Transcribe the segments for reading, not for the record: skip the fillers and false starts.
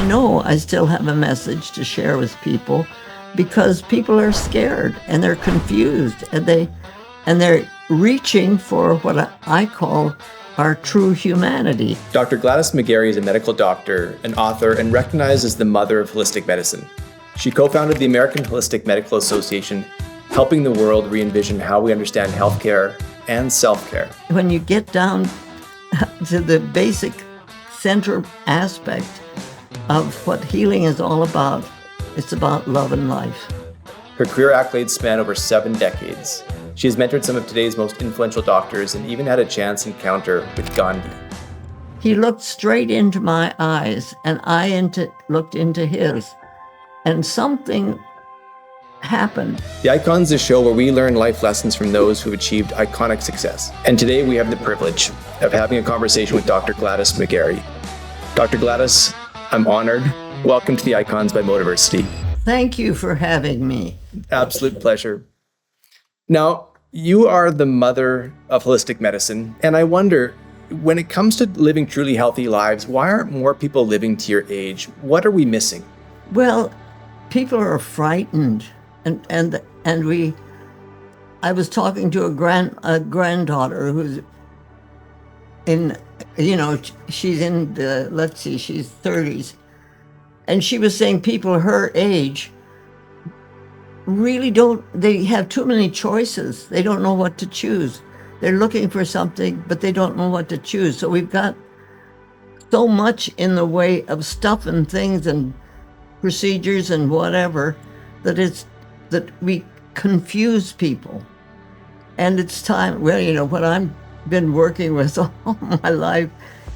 I know I still have a message to share with people because people are scared and they're confused and they're reaching for what I call our true humanity. Dr. Gladys McGarey is a medical doctor, an author, and recognized as the mother of holistic medicine. She co-founded the American Holistic Medical Association, helping the world re-envision how we understand healthcare and self-care. When you get down to the basic central aspect of what healing is all about, it's about love and life. Her career accolades span over 7 decades. She has mentored some of today's most influential doctors and even had a chance encounter with Gandhi. He looked straight into my eyes and I looked into his, and something happened. The Icons is a show where we learn life lessons from those who have achieved iconic success. And today we have the privilege of having a conversation with Dr. Gladys McGarey. Dr. Gladys, I'm honored. Welcome to the Icons by Motiversity. Thank you for having me. Absolute pleasure. Now, you are the mother of holistic medicine, and I wonder, when it comes to living truly healthy lives, why aren't more people living to your age? What are we missing? Well, people are frightened, I was talking to a granddaughter who's she's in she's 30s, and she was saying people her age really they have too many choices. They don't know what to choose. They're looking for something, but they don't know what to choose. So we've got so much in the way of stuff and things and procedures and whatever that we confuse people. And it's time, what I've been working with all my life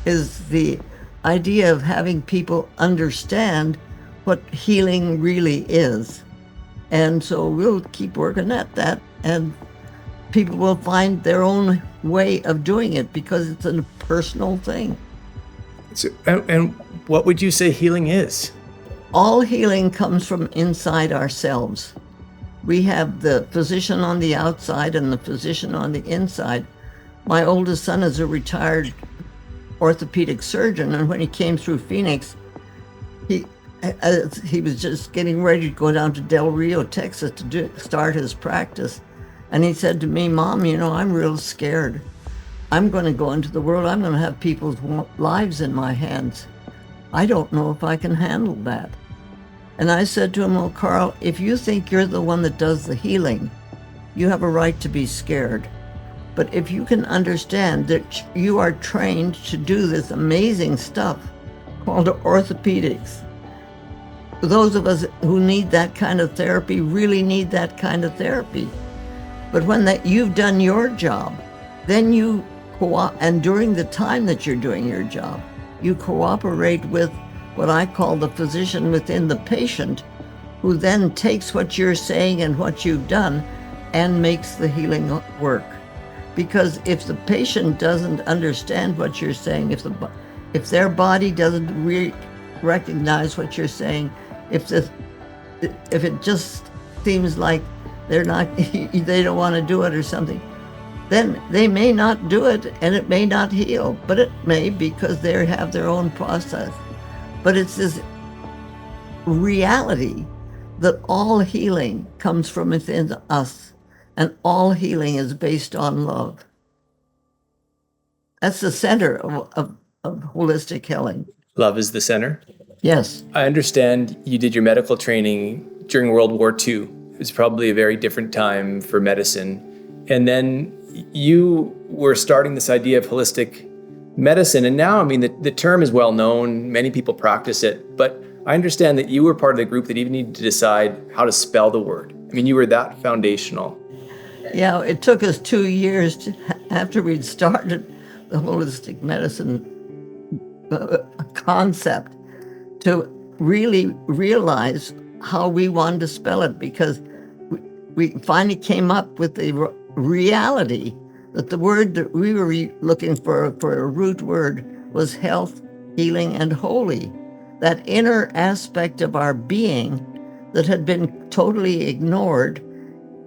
is the idea of having people understand what healing really is. And so we'll keep working at that, and people will find their own way of doing it because it's a personal thing. So, and what would you say healing is? All healing comes from inside ourselves. We have the physician on the outside and the physician on the inside. My oldest son is a retired orthopedic surgeon, and when he came through Phoenix, he was just getting ready to go down to Del Rio, Texas to start his practice. And he said to me, "Mom, I'm real scared. I'm going to go into the world. I'm going to have people's lives in my hands. I don't know if I can handle that." And I said to him, "Well, Carl, if you think you're the one that does the healing, you have a right to be scared. But if you can understand that you are trained to do this amazing stuff called orthopedics, those of us who need that kind of therapy really need that kind of therapy. But when you've done your job, then and during the time that you're doing your job, you cooperate with what I call the physician within the patient, who then takes what you're saying and what you've done and makes the healing work. Because if the patient doesn't understand what you're saying, if their body doesn't recognize what you're saying, if it just seems like they don't want to do it or something, then they may not do it and it may not heal, but it may, because they have their own process. But it's this reality that all healing comes from within us, and all healing is based on love. That's the center of holistic healing. Love is the center? Yes. I understand you did your medical training during World War II. It was probably a very different time for medicine. And then you were starting this idea of holistic medicine. And now, the term is well known. Many people practice it. But I understand that you were part of the group that even needed to decide how to spell the word. You were that foundational. Yeah, it took us 2 years after we'd started the holistic medicine concept to really realize how we wanted to spell it, because we finally came up with the reality that the word that we were looking for a root word was health, healing, and holy. That inner aspect of our being that had been totally ignored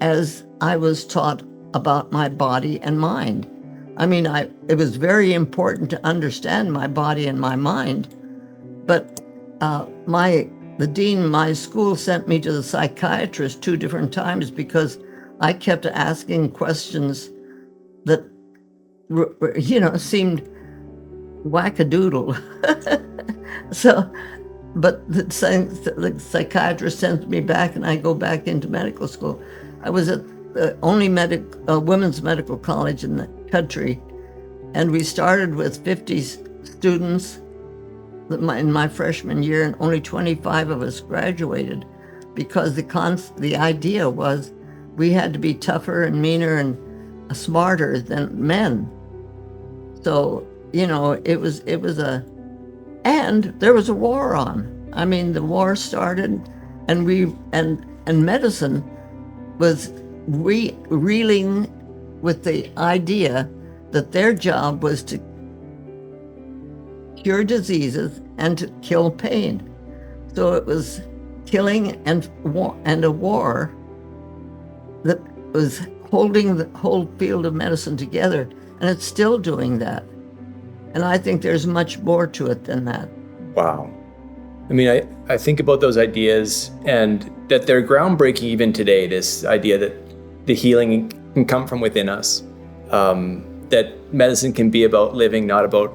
as I was taught about my body and mind. It was very important to understand my body and my mind, but the dean of my school sent me to the psychiatrist 2 different times because I kept asking questions that seemed wackadoodle. So, but the psychiatrist sends me back, and I go back into medical school. I was at the only women's medical college in the country, and we started with 50 students in my freshman year, and only 25 of us graduated, because the idea was we had to be tougher and meaner and smarter than men. So, and there was a war on. I mean, the war started, and medicine was reeling with the idea that their job was to cure diseases and to kill pain. So it was killing and a war that was holding the whole field of medicine together, and it's still doing that. And I think there's much more to it than that. Wow. I mean, I think about those ideas, and that they're groundbreaking even today, this idea that the healing can come from within us, that medicine can be about living, not about,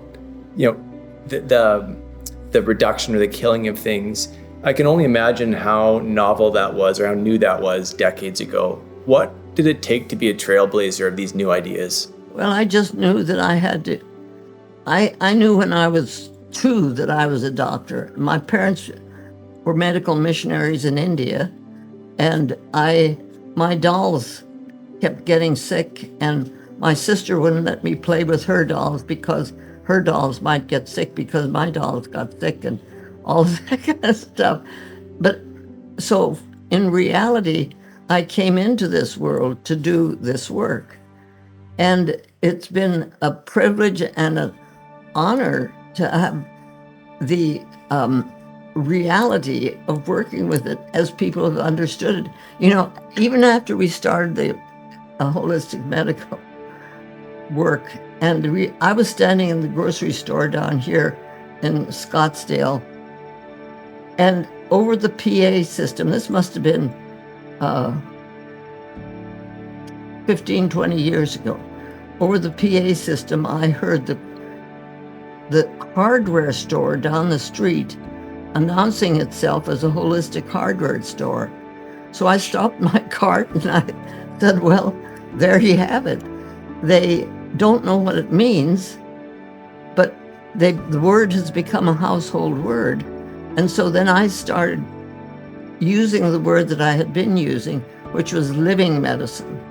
the reduction or the killing of things. I can only imagine how novel that was, or how new that was decades ago. What did it take to be a trailblazer of these new ideas? Well, I just knew that I had to. I knew when I was 2 that I was a doctor. My parents were medical missionaries in India, and my dolls kept getting sick, and my sister wouldn't let me play with her dolls because her dolls might get sick because my dolls got sick and all that kind of stuff. But so in reality, I came into this world to do this work. And it's been a privilege and an honor to have the reality of working with it as people have understood it. Even after we started the holistic medical work, and I was standing in the grocery store down here in Scottsdale, and over the PA system, this must have been 15, 20 years ago, over the PA system, I heard the hardware store down the street announcing itself as a holistic hardware store. So I stopped my cart and I said, well, there you have it. They don't know what it means, but the word has become a household word. And so then I started using the word that I had been using, which was living medicine.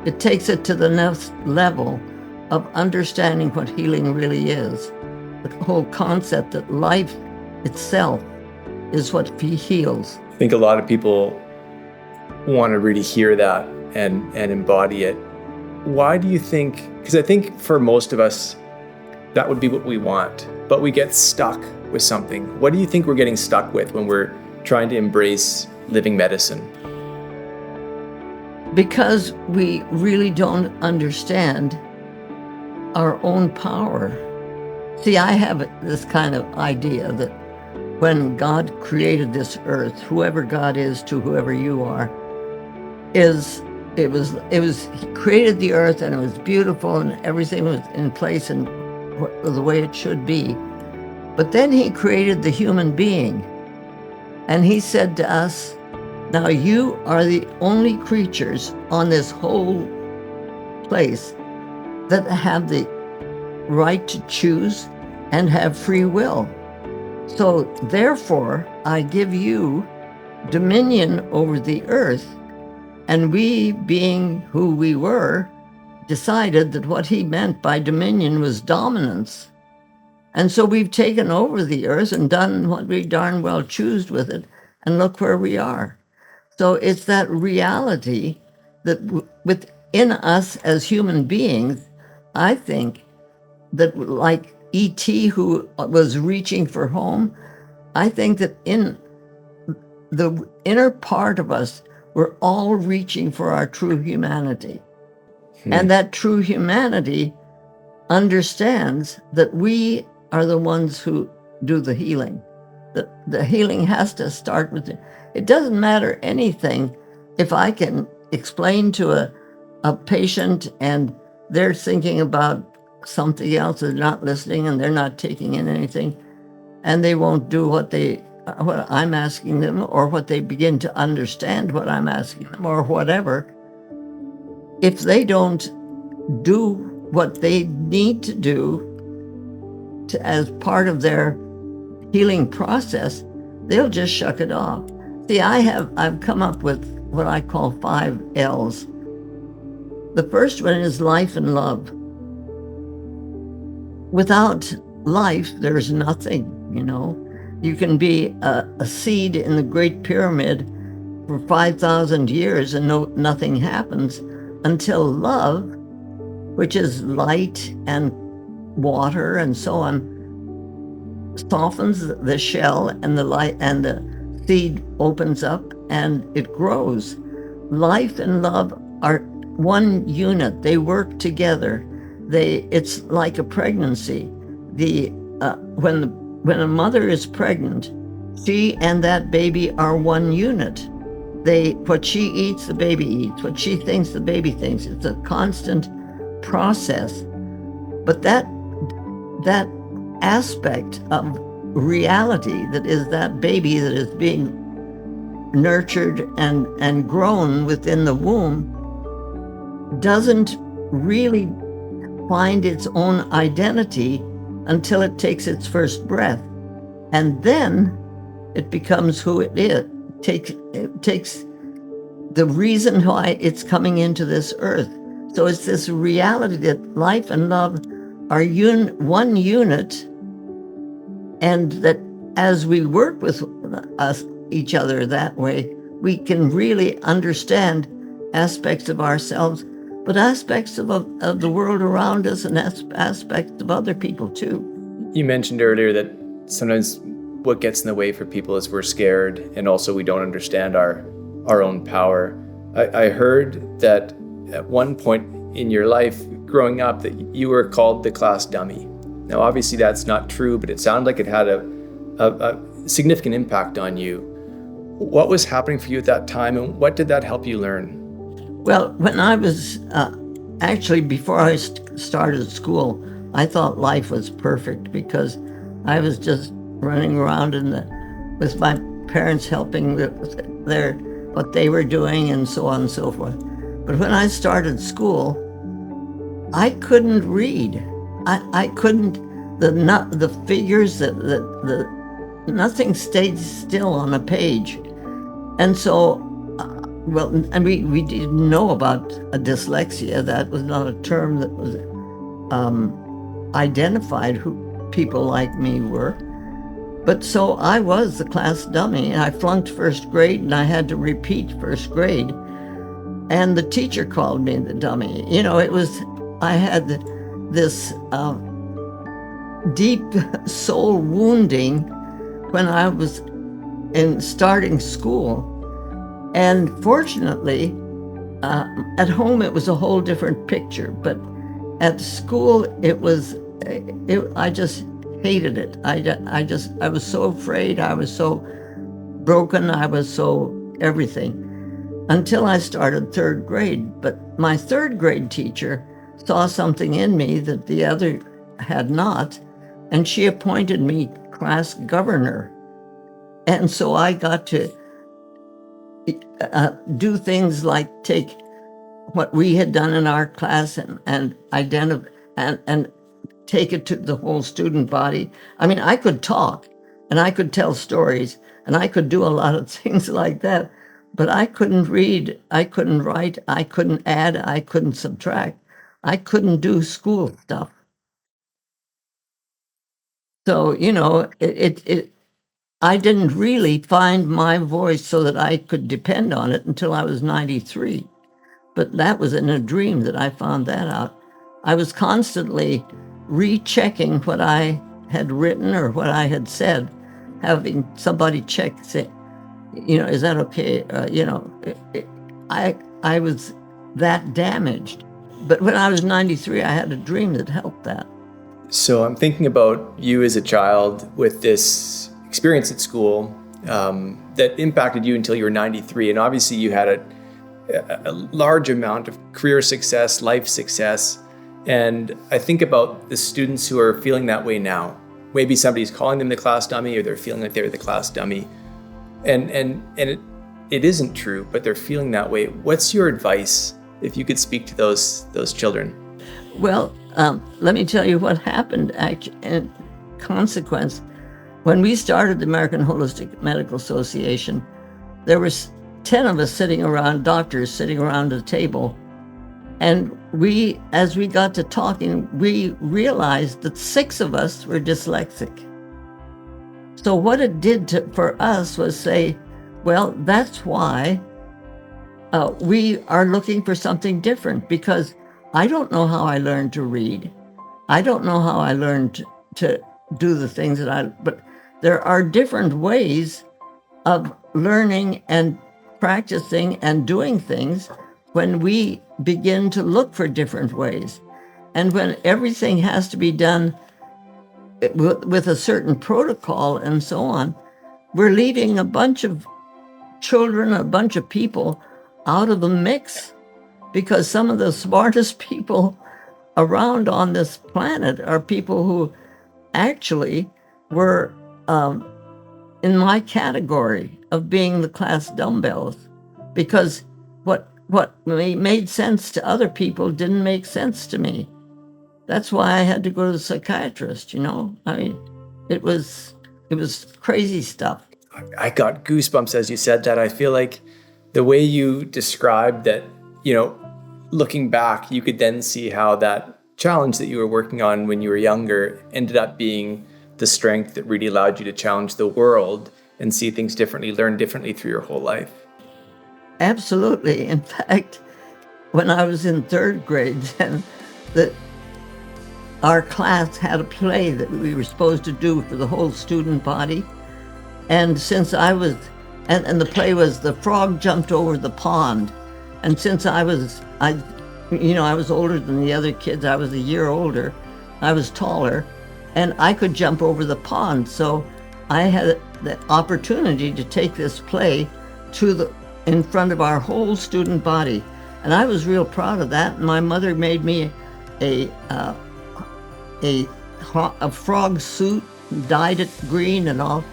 It takes it to the next level of understanding what healing really is. The whole concept that life itself is what heals. I think a lot of people want to really hear that and embody it. Why do you think, because I think for most of us, that would be what we want, but we get stuck with something. What do you think we're getting stuck with when we're trying to embrace living medicine? Because we really don't understand our own power. See, I have this kind of idea that when God created this earth, whoever God is to whoever you are, he created the earth, and it was beautiful and everything was in place and the way it should be. But then he created the human being, and he said to us, now you are the only creatures on this whole place that have the right to choose and have free will. So therefore, I give you dominion over the earth. And we, being who we were, decided that what he meant by dominion was dominance. And so we've taken over the earth and done what we darn well choose with it, and look where we are. So it's that reality that within us as human beings, I think that like E.T. who was reaching for home, I think that in the inner part of us, we're all reaching for our true humanity. And that true humanity understands that we are the ones who do the healing. The healing has to start with it. It doesn't matter anything if I can explain to a patient and they're thinking about something else, they're not listening and they're not taking in anything, and they won't do what I'm asking them, or what they begin to understand what I'm asking them, or whatever. If they don't do what they need to do as part of their healing process, they'll just shuck it off. See, I've come up with what I call 5 L's. The first one is life and love. Without life, there's nothing, You can be a seed in the Great Pyramid for 5,000 years and nothing happens until love, which is light and water and so on, softens the shell, and the light and the seed opens up and it grows. Life and love are one unit. They work together. It's like a pregnancy. When a mother is pregnant, she and that baby are one unit. What she eats, the baby eats. What she thinks, the baby thinks. It's a constant process. But that aspect of reality, that is that baby that is being nurtured and grown within the womb, doesn't really find its own identity until it takes its first breath. And then it becomes who it is. It takes the reason why it's coming into this earth. So it's this reality that life and love are one unit, and that as we work with each other that way, we can really understand aspects of ourselves, but aspects of the world around us, and aspects of other people too. You mentioned earlier that sometimes what gets in the way for people is we're scared, and also we don't understand our own power. I heard that at one point in your life growing up that you were called the class dummy. Now obviously that's not true, but it sounded like it had a significant impact on you. What was happening for you at that time, and what did that help you learn? Well, when I was, actually before I started school, I thought life was perfect because I was just running around with my parents helping what they were doing and so on and so forth. But when I started school, I couldn't read. I couldn't, the figures, nothing stayed still on a page. And so, we didn't know about dyslexia. That was not a term that was identified who people like me were. But so I was the class dummy, and I flunked first grade, and I had to repeat first grade. And the teacher called me the dummy. I had this deep soul wounding when I was in starting school. And fortunately, at home it was a whole different picture, but at school I just hated it. I was so afraid, I was so broken, I was so everything, until I started third grade. But my third grade teacher saw something in me that the other had not, and she appointed me class governor. And so I got to do things like take what we had done in our class and identify and take it to the whole student body. I mean, I could talk and I could tell stories and I could do a lot of things like that, but I couldn't read, I couldn't write, I couldn't add, I couldn't subtract. I couldn't do school stuff. So, I didn't really find my voice so that I could depend on it until I was 93. But that was in a dream that I found that out. I was constantly rechecking what I had written or what I had said, having somebody check, say, is that okay? I was that damaged. But when I was 93, I had a dream that helped that. So I'm thinking about you as a child with this experience at school that impacted you until you were 93. And obviously you had a large amount of career success, life success. And I think about the students who are feeling that way now. Maybe somebody's calling them the class dummy, or they're feeling like they're the class dummy. And it isn't true, but they're feeling that way. What's your advice if you could speak to those children? Well, let me tell you what happened in consequence. When we started the American Holistic Medical Association, there was 10 of us sitting around, doctors sitting around a table. And as we got to talking, we realized that 6 of us were dyslexic. So what it did for us was say, well, that's why we are looking for something different, because I don't know how I learned to read. I don't know how I learned to do the things but there are different ways of learning and practicing and doing things when we begin to look for different ways. And when everything has to be done with a certain protocol and so on, we're leaving a bunch of children, a bunch of people out of the mix, because some of the smartest people around on this planet are people who actually were in my category of being the class dumbbells, because what made sense to other people didn't make sense to me. That's why I had to go to the psychiatrist, I mean, it was crazy stuff. I got goosebumps as you said that. I feel like the way you described that, looking back, you could then see how that challenge that you were working on when you were younger ended up being the strength that really allowed you to challenge the world and see things differently, learn differently through your whole life. Absolutely. In fact, when I was in 3rd grade, then our class had a play that we were supposed to do for the whole student body. And since I was, and the play was The Frog Jumped Over the Pond. And since I was older than the other kids, I was a year older, I was taller, and I could jump over the pond. So I had the opportunity to take this play in front of our whole student body. And I was real proud of that. And my mother made me a frog suit, dyed it green and all.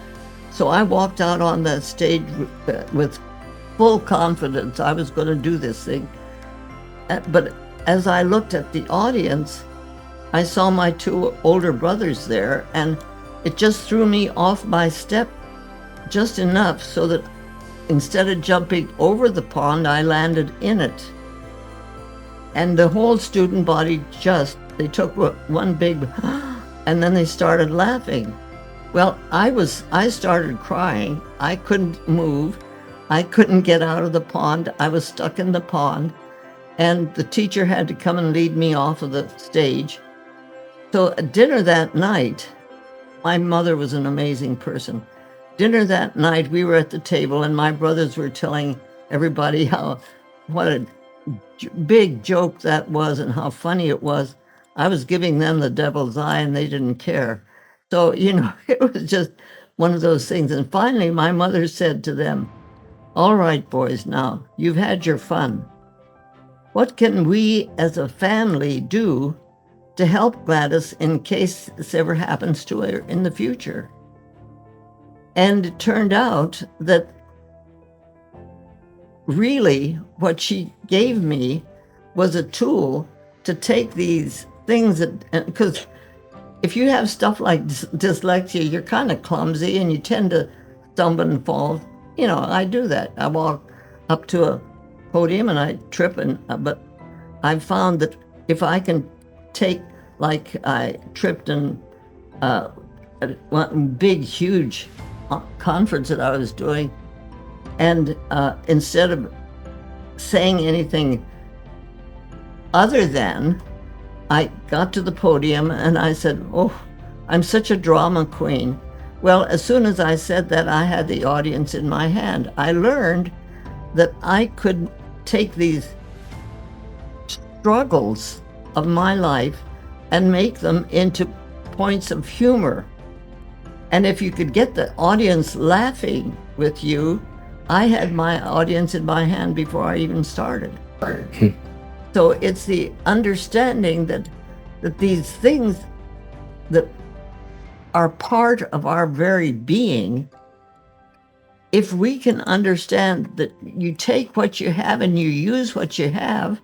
So I walked out on the stage with full confidence I was going to do this thing. But as I looked at the audience, I saw my 2 older brothers there, and it just threw me off my step just enough so that instead of jumping over the pond, I landed in it. And the whole student body they took one big, and then they started laughing. Well, I started crying. I couldn't move. I couldn't get out of the pond. I was stuck in the pond. And the teacher had to come and lead me off of the stage. So at dinner that night, my mother was an amazing person. Dinner that night, we were at the table, and my brothers were telling everybody what a big joke that was and how funny it was. I was giving them the devil's eye, and they didn't care. So, it was just one of those things. And finally, my mother said to them, "All right, boys, now, you've had your fun. What can we as a family do to help Gladys in case this ever happens to her in the future?" And it turned out that really what she gave me was a tool to take these things because if you have stuff like dyslexia, you're kind of clumsy and you tend to stumble and fall. I do that. I walk up to a podium and I trip, but I've found that if I can take, like I tripped in one big, huge conference that I was doing, and instead of saying anything other than, I got to the podium and I said, "Oh, I'm such a drama queen." Well, as soon as I said that, I had the audience in my hand. I learned that I could take these struggles of my life and make them into points of humor. And if you could get the audience laughing with you, I had my audience in my hand before I even started. So it's the understanding that these things that are part of our very being, if we can understand that you take what you have and you use what you have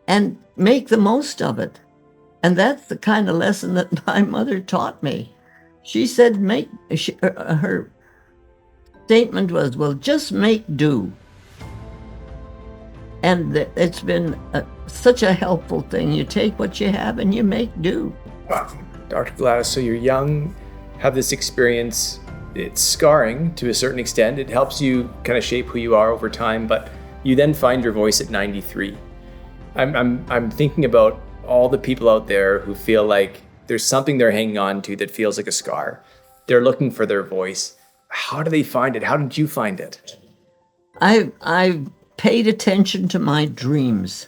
and make the most of it. And that's the kind of lesson that my mother taught me. She said, her statement was, well, just make do. And it's been such a helpful thing. You take what you have and you make do. Wow. Dr. Gladys, so you're young, have this experience. It's scarring to a certain extent. It helps you kind of shape who you are over time, but you then find your voice at 93. I'm thinking about all the people out there who feel like there's something they're hanging on to that feels like a scar. They're looking for their voice. How do they find it? How did you find it? I paid attention to my dreams.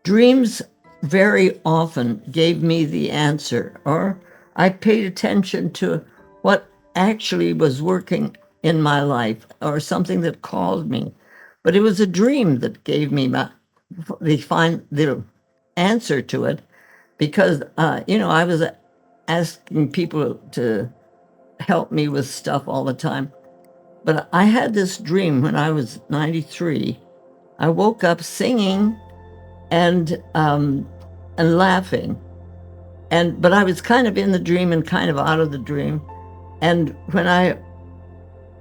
Dreams very often gave me the answer, or I paid attention to what actually was working in my life, or something that called me. But it was a dream that gave me the answer to it, because I was asking people to help me with stuff all the time. But I had this dream when I was 93. I woke up singing and laughing, but I was kind of in the dream and kind of out of the dream. And when I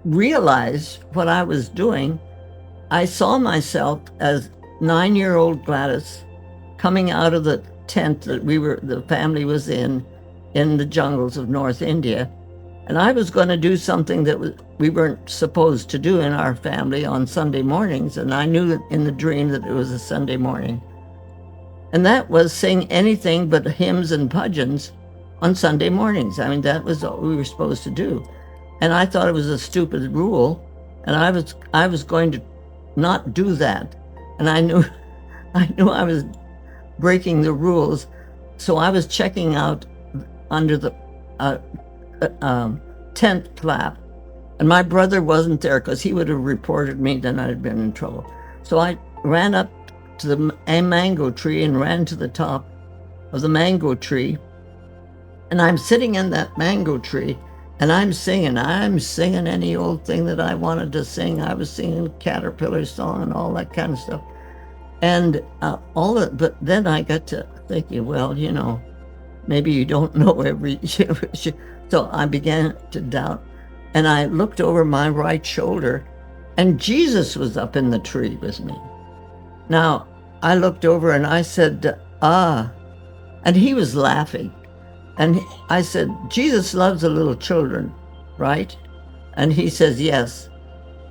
realized what I was doing, I saw myself as 9-year-old Gladys coming out of the tent that the family was in the jungles of North India. And I was going to do something that we weren't supposed to do in our family on Sunday mornings. And I knew that in the dream that it was a Sunday morning. And that was sing anything but hymns and bhajans on Sunday mornings. I mean, that was what we were supposed to do. And I thought it was a stupid rule. And I was going to not do that. And I knew I was breaking the rules. So I was checking out under the tent flap, and my brother wasn't there because he would have reported me, then I'd have been in trouble. So I ran up to a mango tree and ran to the top of the mango tree, and I'm sitting in that mango tree and I'm singing any old thing that I wanted to sing. I was singing Caterpillar song and all that kind of stuff. And but then I got to thinking, well, maybe you don't know every. So I began to doubt, and I looked over my right shoulder, and Jesus was up in the tree with me. Now, I looked over and I said, and he was laughing. And I said, Jesus loves the little children, right? And he says, yes.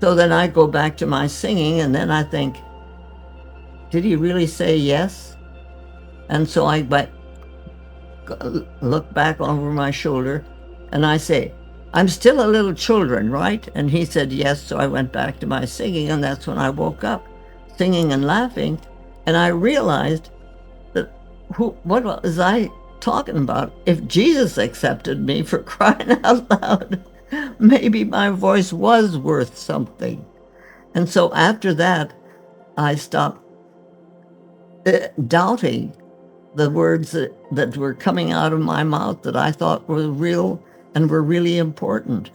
So then I go back to my singing, and then I think, did he really say yes? And so I look back over my shoulder, and I say, I'm still a little children, right? And he said, yes. So I went back to my singing, and that's when I woke up, singing and laughing. And I realized that what was I talking about? If Jesus accepted me, for crying out loud, maybe my voice was worth something. And so after that, I stopped doubting the words that were coming out of my mouth that I thought were real and were really important.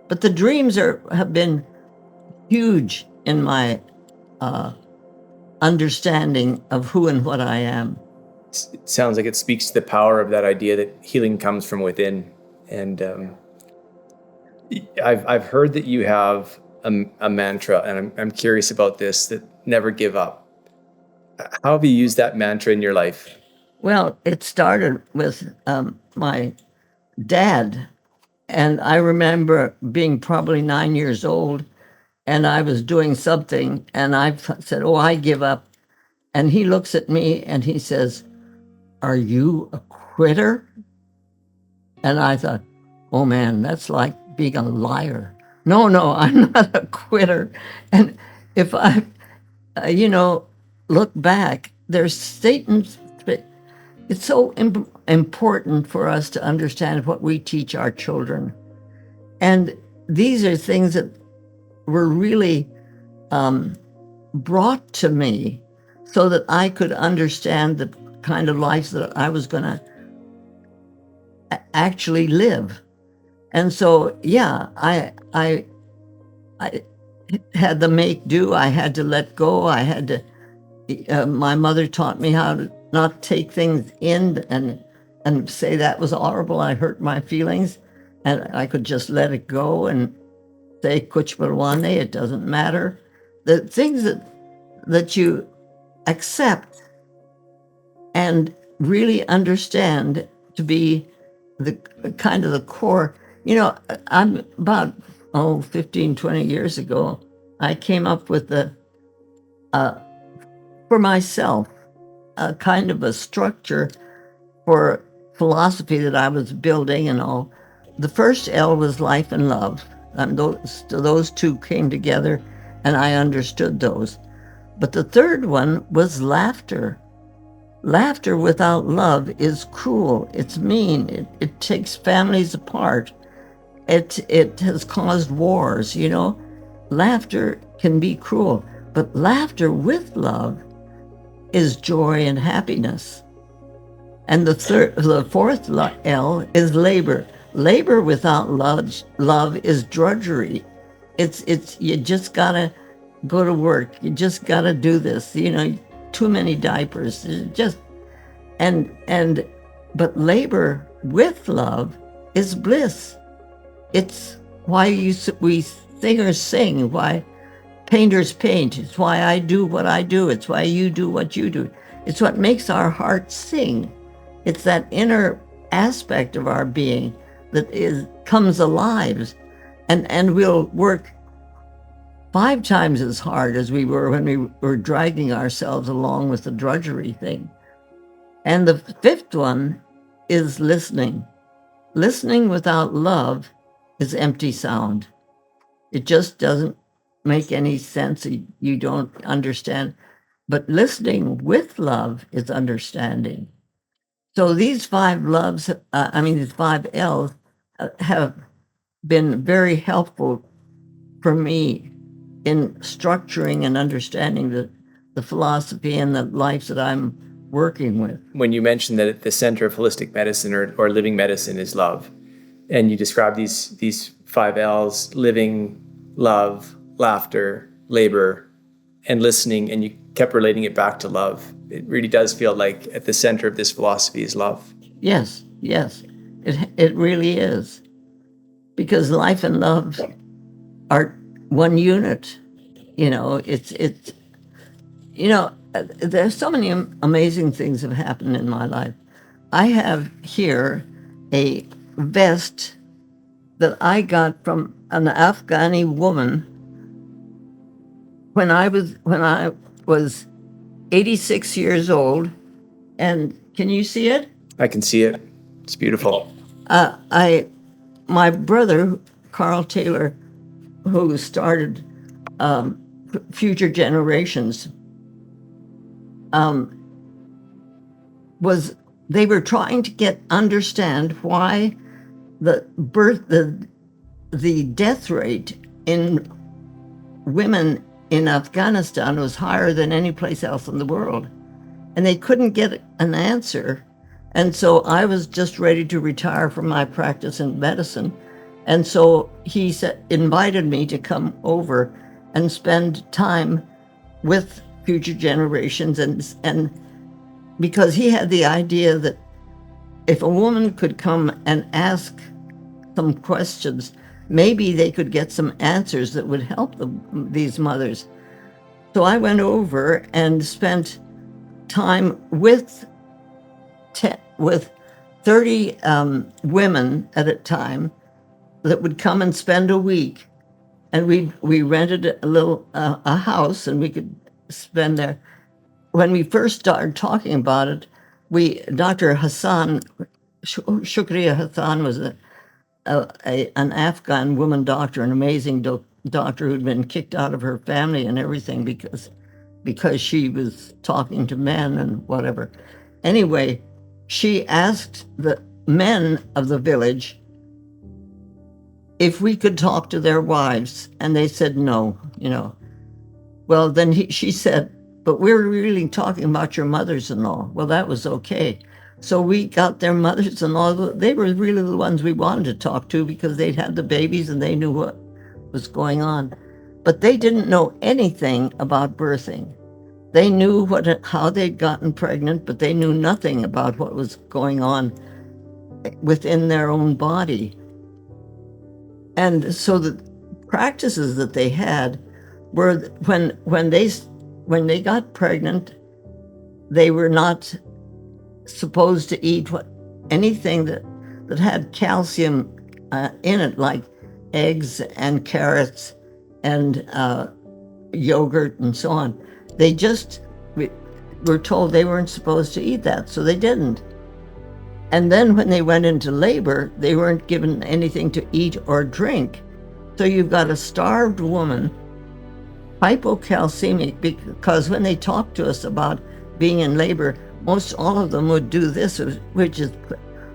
But the dreams have been huge in my understanding of who and what I am. It sounds like it speaks to the power of that idea that healing comes from within. And I've heard that you have a mantra, and I'm curious about this, that never give up. How have you used that mantra in your life? Well, it started with my dad. And I remember being probably 9 years old, and I was doing something, and I said, I give up. And he looks at me and he says, are you a quitter? And I thought, oh man, that's like being a liar. No, I'm not a quitter. And if I, look back, there's Satan's it's so important for us to understand what we teach our children. And these are things that were really brought to me so that I could understand the kind of life that I was going to actually live. And so, yeah, I had to make do. I had to let go. I had to. My mother taught me how to not take things in and say that was horrible. I hurt my feelings, and I could just let it go and say "kuch parwane," it doesn't matter. The things that you accept and really understand to be the kind of the core. You know, I'm about 15, 20 years ago, I came up with for myself, a kind of a structure for philosophy that I was building and all. The first L was life and love. And those two came together and I understood those. But the third one was laughter. Laughter without love is cruel. It's mean. It takes families apart. It has caused wars, you know. Laughter can be cruel, but laughter with love is joy and happiness. And the fourth L is labor. Labor without love is drudgery. It's you just gotta go to work. You just gotta do this. You know, too many diapers. Just but labor with love is bliss. It's why we singers sing. Why painters paint. It's why I do what I do. It's why you do what you do. It's what makes our hearts sing. It's that inner aspect of our being that comes alive, and we'll work 5 times as hard as we were when we were dragging ourselves along with the drudgery thing. And the fifth one is listening. Listening without love is empty sound. It just doesn't make any sense. You don't understand. But listening with love is understanding. So these 5 loves, these 5 L's have been very helpful for me in structuring and understanding the philosophy and the life that I'm working with. When you mentioned that at the center of holistic medicine or living medicine is love, and you describe these 5 L's, living, love, laughter, labor, and listening, and you kept relating it back to love. It really does feel like at the center of this philosophy is love. Yes. It really is. Because life and love are one unit. You know, there's so many amazing things have happened in my life. I have here a vest that I got from an Afghani woman when I was 86 years old. And can you see it? I can see it. It's beautiful. My brother, Carl Taylor, who started Future Generations, they were trying to understand why the death rate in women in Afghanistan was higher than any place else in the world. And they couldn't get an answer. And so I was just ready to retire from my practice in medicine. And so he invited me to come over and spend time with Future Generations. And because he had the idea that if a woman could come and ask some questions, maybe they could get some answers that would help these mothers. So I went over and spent time with 30 women at a time that would come and spend a week. And we rented a house, and we could spend there. When we first started talking about it, Dr. Hassan, Shukriya Hassan, was an Afghan woman doctor, an amazing doctor who'd been kicked out of her family and everything because she was talking to men and whatever. Anyway, she asked the men of the village if we could talk to their wives, and they said no, Well, then she said, but we're really talking about your mothers-in-law. Well, that was okay. So we got their mothers-in-law. They were really the ones we wanted to talk to because they'd had the babies and they knew what was going on. But they didn't know anything about birthing. They knew how they'd gotten pregnant, but they knew nothing about what was going on within their own body. And so the practices that they had were when they got pregnant, they were not supposed to eat anything that had calcium in it, like eggs and carrots and yogurt and so on. They just were told they weren't supposed to eat that, so they didn't. And then when they went into labor, they weren't given anything to eat or drink. So you've got a starved woman, hypocalcemic, because when they talked to us about being in labor, most all of them would do this, which is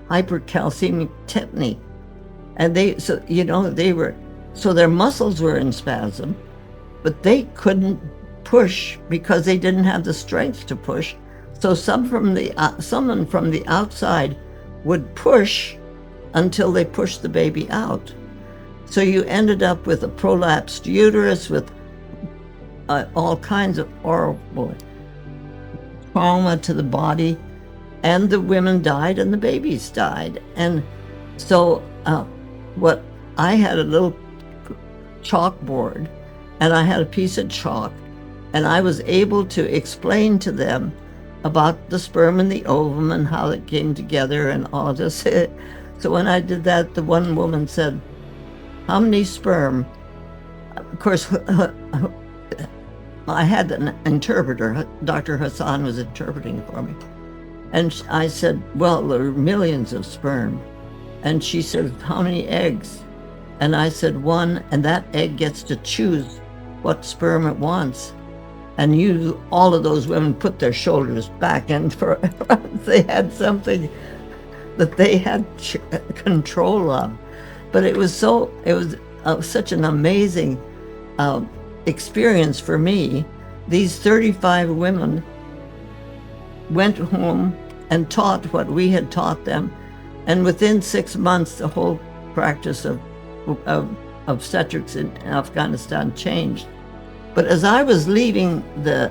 hypercalcemic tetany. And so their muscles were in spasm, but they couldn't push because they didn't have the strength to push. So someone from the outside would push until they pushed the baby out. So you ended up with a prolapsed uterus with all kinds of horrible trauma to the body, and the women died and the babies died. And so I had a little chalkboard, and I had a piece of chalk, and I was able to explain to them about the sperm and the ovum and how it came together and all this. So when I did that, the one woman said, "How many sperm?" Of course, I had an interpreter. Dr. Hassan was interpreting for me. And I said, "Well, there are millions of sperm." And she said, "How many eggs?" And I said, "1, and that egg gets to choose what sperm it wants." And all of those women put their shoulders back, and for they had something that they had control of. But it was such an amazing experience for me. These 35 women went home and taught what we had taught them, and within 6 months, the whole practice of obstetrics in Afghanistan changed. But as I was leaving the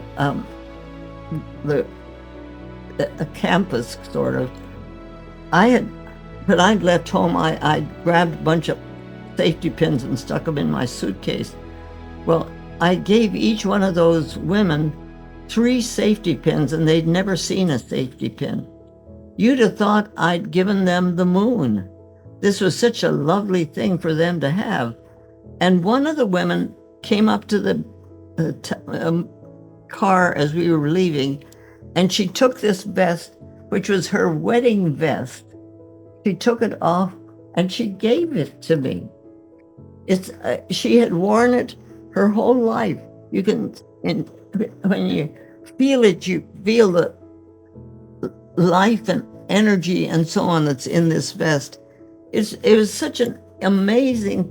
campus, sort of, when I'd left home, I grabbed a bunch of safety pins and stuck them in my suitcase. Well, I gave each one of those women 3 safety pins, and they'd never seen a safety pin. You'd have thought I'd given them the moon. This was such a lovely thing for them to have. And one of the women came up to the car as we were leaving, and she took this vest, which was her wedding vest. She took it off and she gave it to me. She had worn it her whole life. You can, when you feel it, you feel the life and energy and so on that's in this vest. It was such an amazing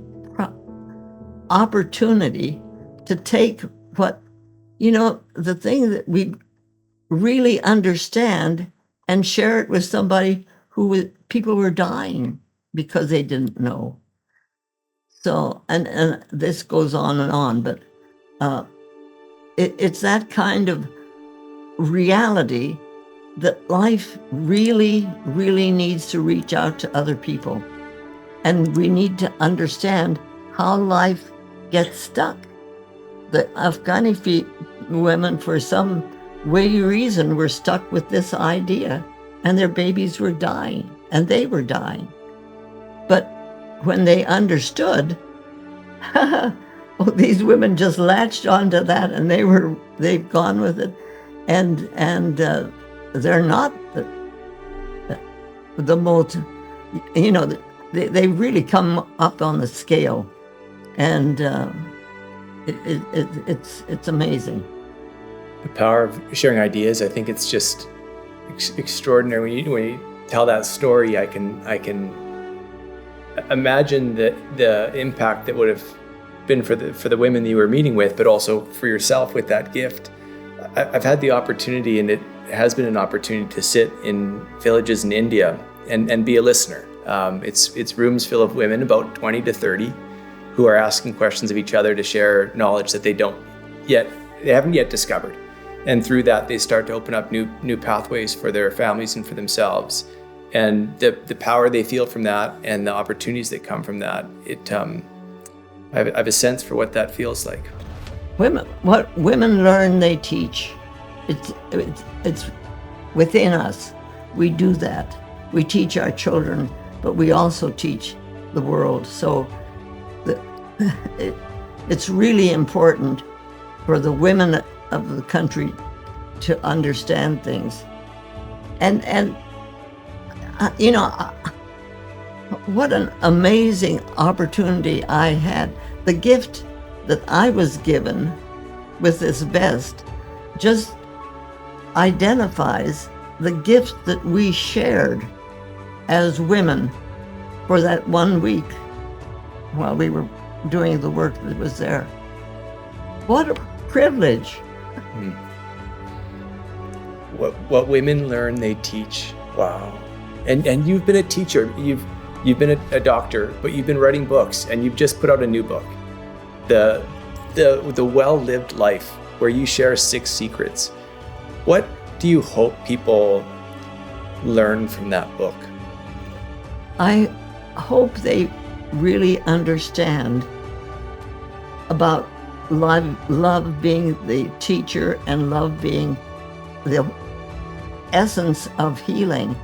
opportunity to take the thing that we really understand and share it with somebody people were dying because they didn't know. So, and this goes on, but it's that kind of reality that life really, really needs to reach out to other people. And we need to understand how life gets stuck. The Afghani women, for some way reason, were stuck with this idea, and their babies were dying, and they were dying. But when they understood, these women just latched onto that, and they've gone with it, and they're not the most, they really come up on the scale, and it's amazing. The power of sharing ideas, I think it's just extraordinary. When you tell that story, I can imagine the impact that would have been for the women that you were meeting with, but also for yourself with that gift. I've had the opportunity, and it has been an opportunity, to sit in villages in India and be a listener. It's rooms full of women, about 20 to 30, who are asking questions of each other to share knowledge that they haven't yet discovered. And through that, they start to open up new pathways for their families and for themselves. And the power they feel from that and the opportunities that come from that, I have a sense for what that feels like. What women learn, they teach. It's within us. We do that. We teach our children, but we also teach the world. So it's really important for the women of the country to understand things. And what an amazing opportunity I had. The gift that I was given with this vest just identifies the gift that we shared as women for that 1 week while we were doing the work that was there. What a privilege. What women learn, they teach. Wow. And you've been a teacher, you've been a doctor, but you've been writing books, and you've just put out a new book, the well-lived life, where you share 6 secrets. What do you hope people learn from that book? I hope they really understand about love being the teacher and love being the essence of healing.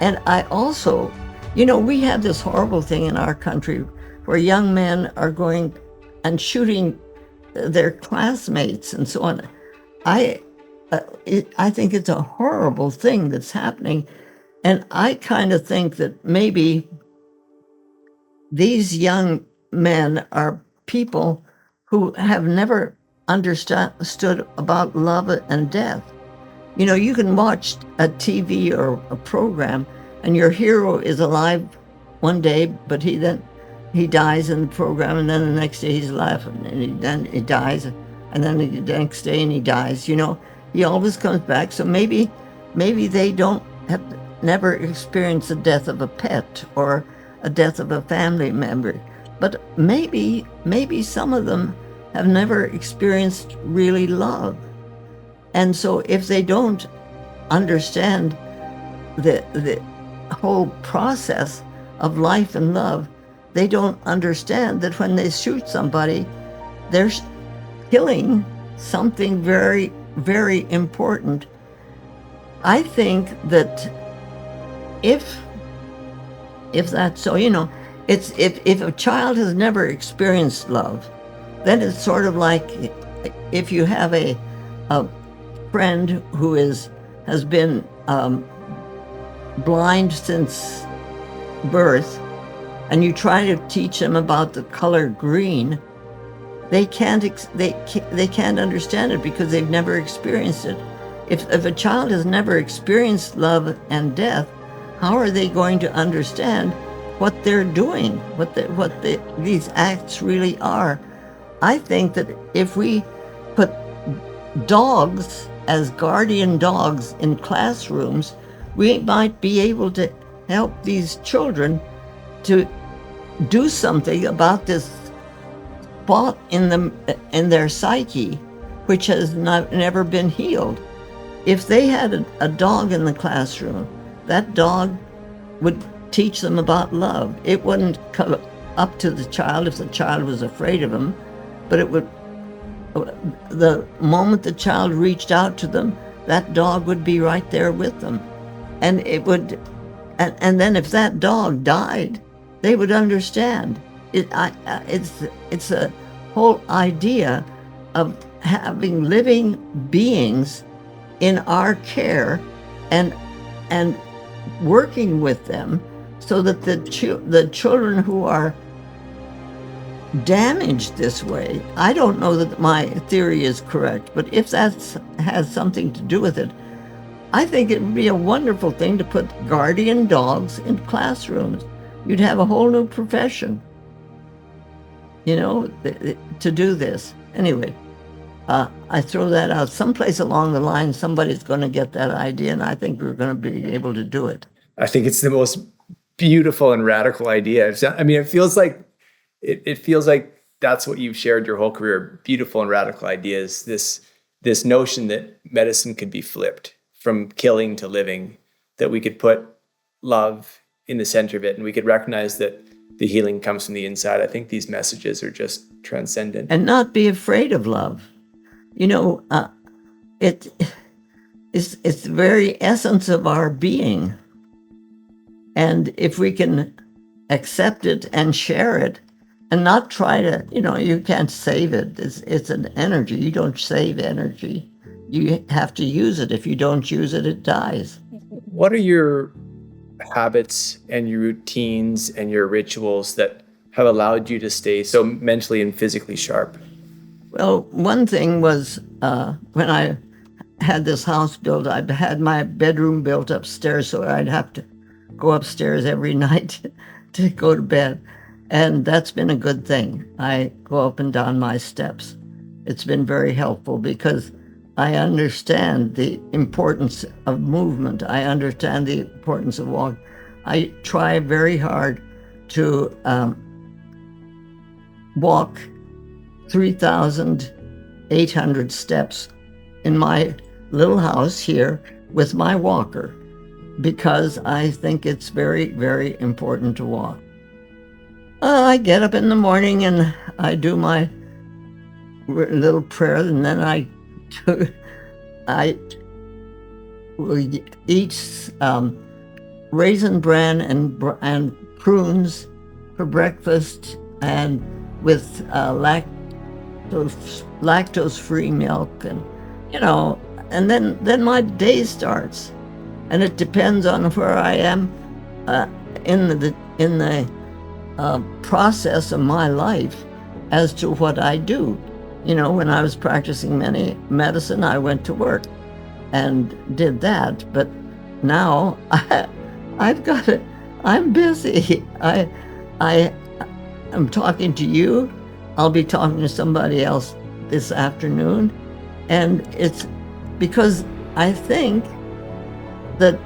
And I also, we have this horrible thing in our country where young men are going and shooting their classmates and so on. I think it's a horrible thing that's happening. And I kind of think that maybe these young men are people who have never understood about love and death. You can watch a TV or a program, and your hero is alive one day, but he dies in the program, and then the next day he's alive, and then he dies, and then the next day and he dies. He always comes back. So maybe they don't have never experienced the death of a pet or a death of a family member, but maybe some of them have never experienced really love. And so if they don't understand the whole process of life and love, they don't understand that when they shoot somebody, they're killing something very, very important. I think that if that's so, it's if a child has never experienced love, then it's sort of like if you have a friend who has been blind since birth, and you try to teach them about the color green, they can't understand it because they've never experienced it. If a child has never experienced love and death, how are they going to understand what they're doing, what these acts really are? I think that if we put dogs as guardian dogs in classrooms, we might be able to help these children to do something about this spot in their psyche, which has never been healed. If they had a dog in the classroom, that dog would teach them about love. It wouldn't come up to the child if the child was afraid of him, but it would. The moment the child reached out to them, that dog would be right there with them. And it would, and then if that dog died, they would understand. It's a whole idea of having living beings in our care and working with them so that the children who are damaged this way, I don't know that my theory is correct, but if that has something to do with it, I think it would be a wonderful thing to put guardian dogs in classrooms. You'd have a whole new profession, to do this. Anyway, I throw that out. Someplace along the line, somebody's going to get that idea, and I think we're going to be able to do it. I think it's the most beautiful and radical idea. It feels like that's what you've shared your whole career. Beautiful and radical ideas. This notion that medicine could be flipped from killing to living, that we could put love in the center of it, and we could recognize that the healing comes from the inside. I think these messages are just transcendent. And not be afraid of love. It's the very essence of our being. And if we can accept it and share it and not try to, you can't save it. It's an energy. You don't save energy. You have to use it. If you don't use it, it dies. What are your habits and your routines and your rituals that have allowed you to stay so mentally and physically sharp? Well, one thing was when I had this house built, I had my bedroom built upstairs, so I'd have to go upstairs every night to go to bed. And that's been a good thing. I go up and down my steps. It's been very helpful because I understand the importance of movement. I understand the importance of walk. I try very hard to walk 3,800 steps in my little house here with my walker, because I think it's very, very important to walk. I get up in the morning and I do my little prayer, and then I eat raisin bran and prunes for breakfast, and with lactose-free milk, and and then my day starts, and it depends on where I am in the process of my life as to what I do. When I was practicing medicine, I went to work and did that. But now I'm busy. I'm talking to you. I'll be talking to somebody else this afternoon. And it's because I think that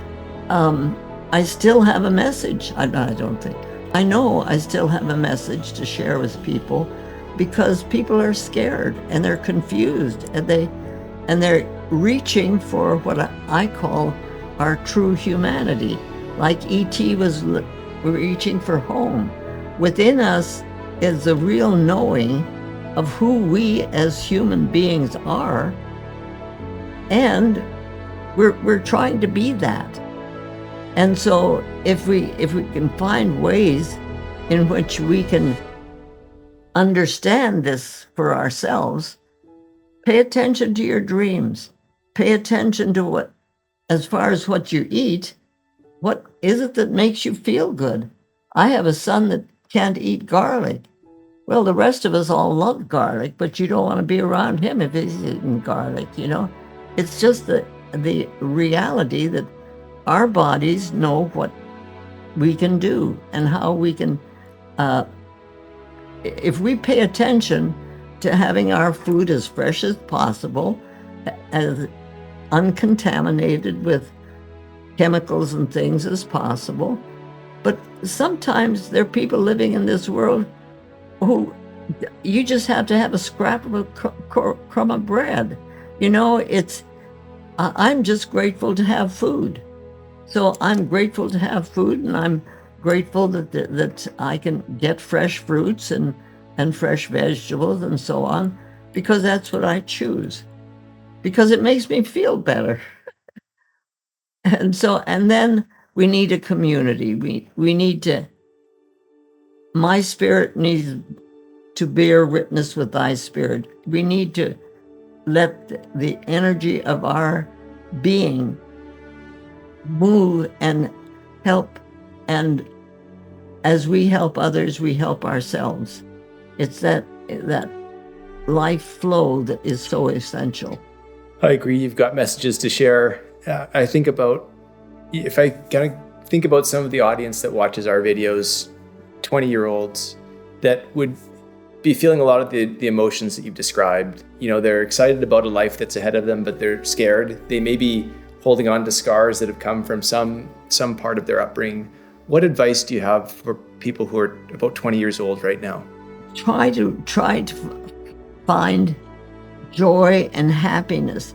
I still have a message. I don't think. I know I still have a message to share with people, because people are scared and they're confused, and they're reaching for what I call our true humanity. Like E.T. was reaching for home. Within us is the real knowing of who we as human beings are, and we're trying to be that. And so if we can find ways in which we can understand this for ourselves, pay attention to your dreams, pay attention to as far as what you eat, what is it that makes you feel good? I have a son that can't eat garlic. Well, the rest of us all love garlic, but you don't want to be around him if he's eating garlic, It's just the reality that our bodies know what we can do and how we can, if we pay attention to having our food as fresh as possible, as uncontaminated with chemicals and things as possible. But sometimes there are people living in this world who you just have to have a scrap of a crumb of bread. I'm just grateful to have food. So I'm grateful to have food, and I'm grateful that I can get fresh fruits and fresh vegetables and so on, because that's what I choose, because it makes me feel better. And then we need a community. We need to, my spirit needs to bear witness with thy spirit. We need to let the energy of our being move and help, and as we help others, we help ourselves. It's that life flow that is so essential. I agree. You've got messages to share, I think about, if I kind of think about some of the audience that watches our videos, 20-year-olds that would be feeling a lot of the emotions that you've described. They're excited about a life that's ahead of them, but they're scared. They may be holding on to scars that have come from some part of their upbringing. What advice do you have for people who are about 20 years old right now? Try to find joy and happiness.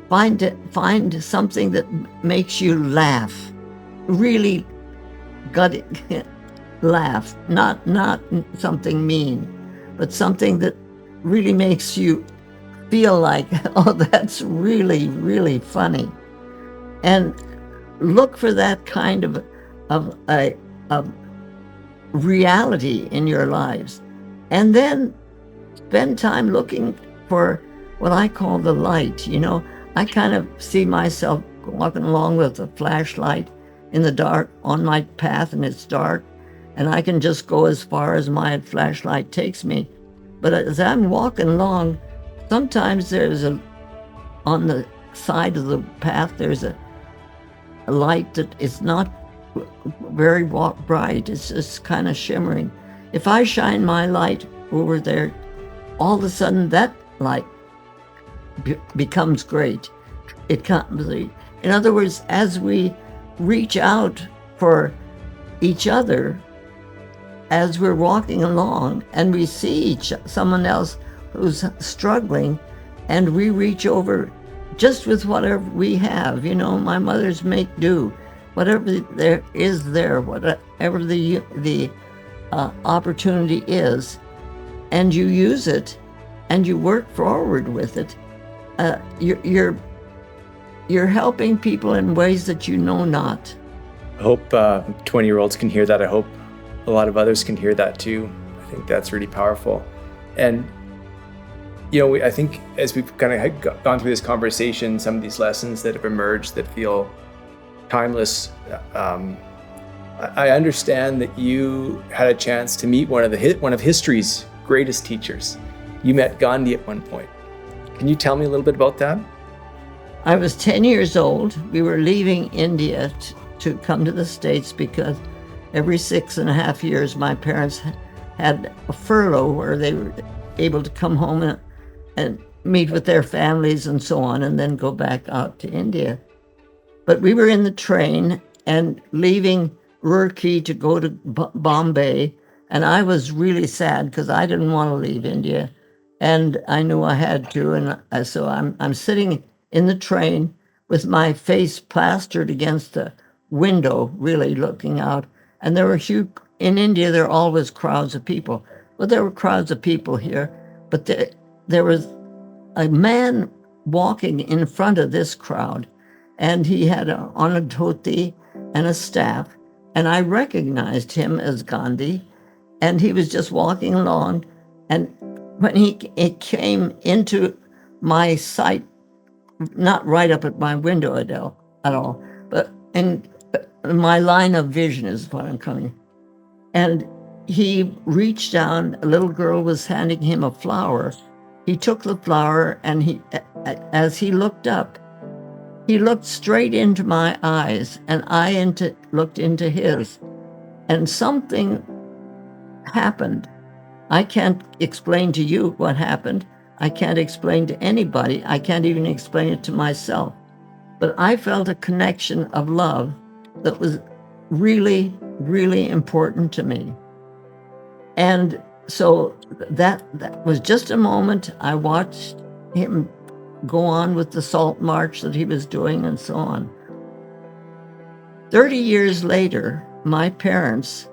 Find something that makes you laugh. Really laugh. Not something mean, but something that really makes you feel like, oh, that's really, really funny. And look for that kind of reality in your lives. And then spend time looking for what I call the light. I kind of see myself walking along with a flashlight in the dark on my path, and it's dark, and I can just go as far as my flashlight takes me. But as I'm walking along, sometimes on the side of the path, there's a light that is not very bright. It's just kind of shimmering. If I shine my light over there, all of a sudden that light becomes great. It comes. In other words, as we reach out for each other, as we're walking along and we see someone else who's struggling, and we reach over just with whatever we have. My mother's make do. Whatever there is there, whatever the opportunity is, and you use it, and you work forward with it, you're helping people in ways that you know not. I hope 20-year-olds can hear that. I hope a lot of others can hear that too. I think that's really powerful. And I think as we've kind of gone through this conversation, some of these lessons that have emerged that feel timeless, I understand that you had a chance to meet one of history's greatest teachers. You met Gandhi at one point. Can you tell me a little bit about that? I was 10 years old. We were leaving India to come to the States because every 6.5 years my parents had a furlough where they were able to come home and meet with their families and so on, and then go back out to India. But we were in the train and leaving Roorkee to go to Bombay, and I was really sad because I didn't want to leave India, and I knew I had to, and so I'm sitting in the train with my face plastered against the window, really looking out, and there were huge. In India, there are always crowds of people. Well, there were crowds of people here, but there was a man walking in front of this crowd, and he had on a dhoti and a staff, and I recognized him as Gandhi, and he was just walking along, and when it came into my sight, not right up at my window at all, but in my line of vision is what I'm coming. And he reached down, a little girl was handing him a flower. He took the flower, and as he looked up, he looked straight into my eyes, and I looked into his. And something happened. I can't explain to you what happened. I can't explain to anybody. I can't even explain it to myself. But I felt a connection of love that was really, really important to me. And so that was just a moment. I watched him go on with the Salt March that he was doing and so on. 30 years later, my parents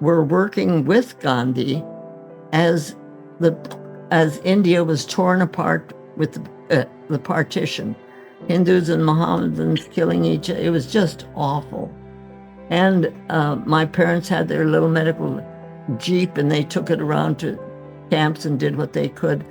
were working with Gandhi as India was torn apart with the partition. Hindus and Mohammedans killing each other. It was just awful. And my parents had their little medical jeep, and they took it around to camps and did what they could.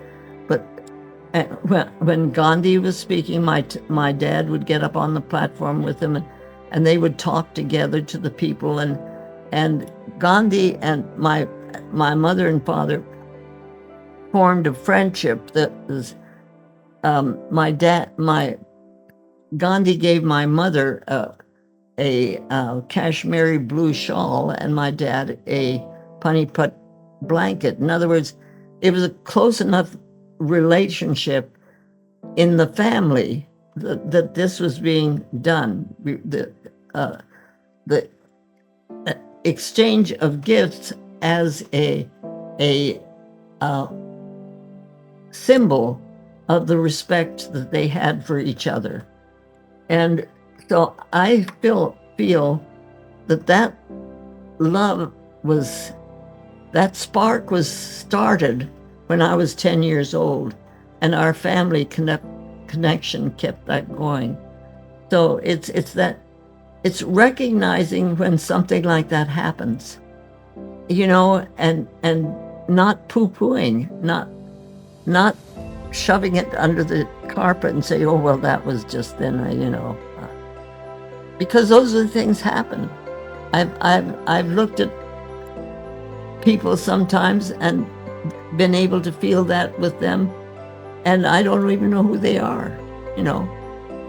But when Gandhi was speaking, my dad would get up on the platform with him, and they would talk together to the people. And Gandhi and my mother and father formed a friendship that was my Gandhi gave my mother a cashmere blue shawl and my dad a paniput blanket. In other words, it was a close enough relationship in the family that this was being done. The exchange of gifts as a symbol of the respect that they had for each other. And so I feel that love was, that spark was started when I was 10 years old, and our family connection kept that going. So it's recognizing when something like that happens, and not poo-pooing, not shoving it under the carpet and say, oh, well, that was just then, because those are the things happen. I've looked at people sometimes and been able to feel that with them, and I don't even know who they are.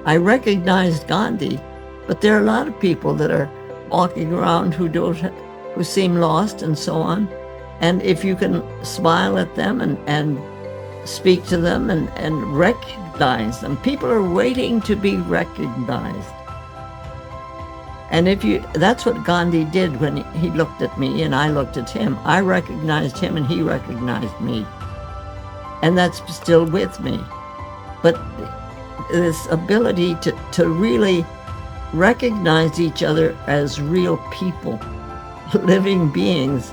I recognized Gandhi, but there are a lot of people that are walking around who seem lost and so on. And if you can smile at them and speak to them and recognize them, people are waiting to be recognized. And that's what Gandhi did when he looked at me and I looked at him. I recognized him and he recognized me. And that's still with me. But this ability to really recognize each other as real people, living beings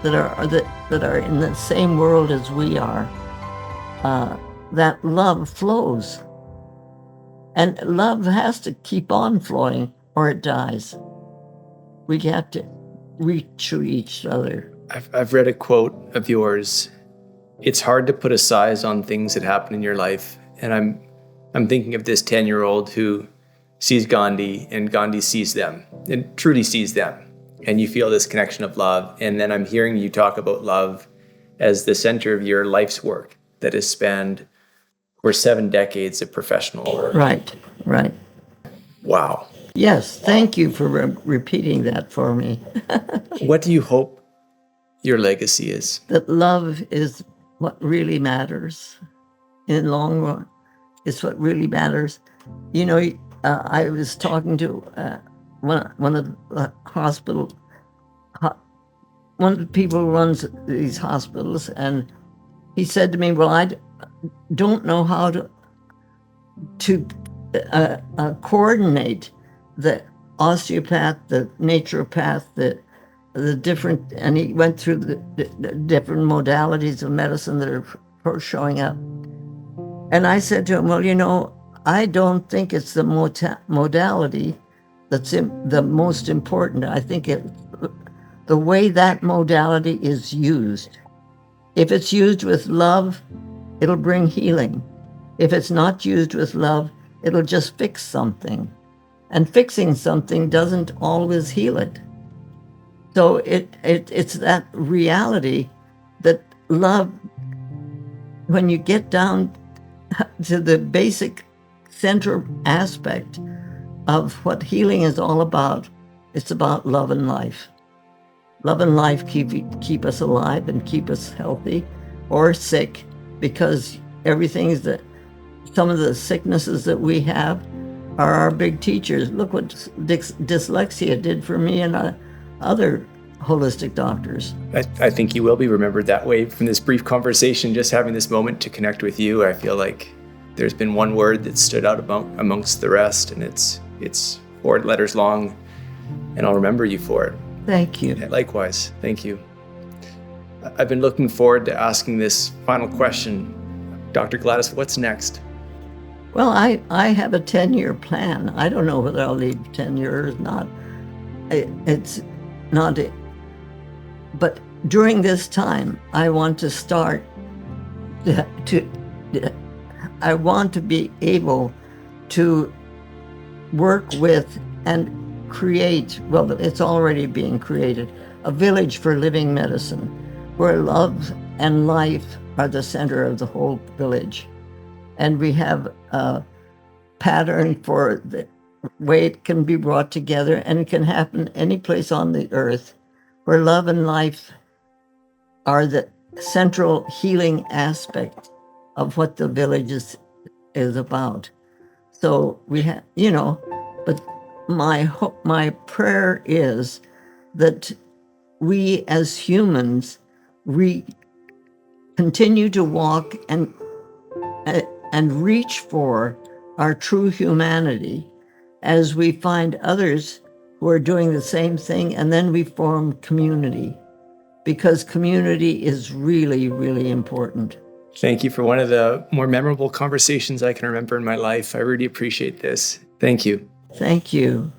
that are in the same world as we are, that love flows. And love has to keep on flowing or it dies. We have to reach to each other. I've read a quote of yours. It's hard to put a size on things that happen in your life. And I'm thinking of this 10-year-old who sees Gandhi and Gandhi sees them and truly sees them. And you feel this connection of love. And then I'm hearing you talk about love as the center of your life's work that has spanned over 7 decades of professional work. Right. Wow. Yes, thank you for repeating that for me. What do you hope your legacy is? That love is what really matters. In the long run, it's what really matters. I was talking to one of the people who runs these hospitals, and he said to me, well, I don't know how to coordinate the osteopath, the naturopath, the different, and he went through the different modalities of medicine that are showing up. And I said to him, well, I don't think it's the modality that's the most important. I think the way that modality is used. If it's used with love, it'll bring healing. If it's not used with love, it'll just fix something. And fixing something doesn't always heal it. So it's that reality that love, when you get down to the basic center aspect of what healing is all about, it's about love and life. Love and life keep us alive and keep us healthy or sick, because some of the sicknesses that we have are our big teachers. Look what dyslexia did for me and other holistic doctors. I think you will be remembered that way from this brief conversation, just having this moment to connect with you. I feel like there's been one word that stood out amongst the rest, and it's 4 letters long, and I'll remember you for it. Thank you. Likewise, thank you. I've been looking forward to asking this final question. Dr. Gladys, what's next? Well, I have a 10-year plan. I don't know whether I'll leave 10 years or not. It's not it. But during this time, I want to start I want to be able to work with and create, well, it's already being created, a village for living medicine, where love and life are the center of the whole village. And we have pattern for the way it can be brought together, and it can happen any place on the earth where love and life are the central healing aspect of what the village is about. So we have, but my prayer is that we as humans continue to walk and reach for our true humanity as we find others who are doing the same thing, and then we form community, because community is really, really important. Thank you for one of the more memorable conversations I can remember in my life. I really appreciate this. Thank you. Thank you.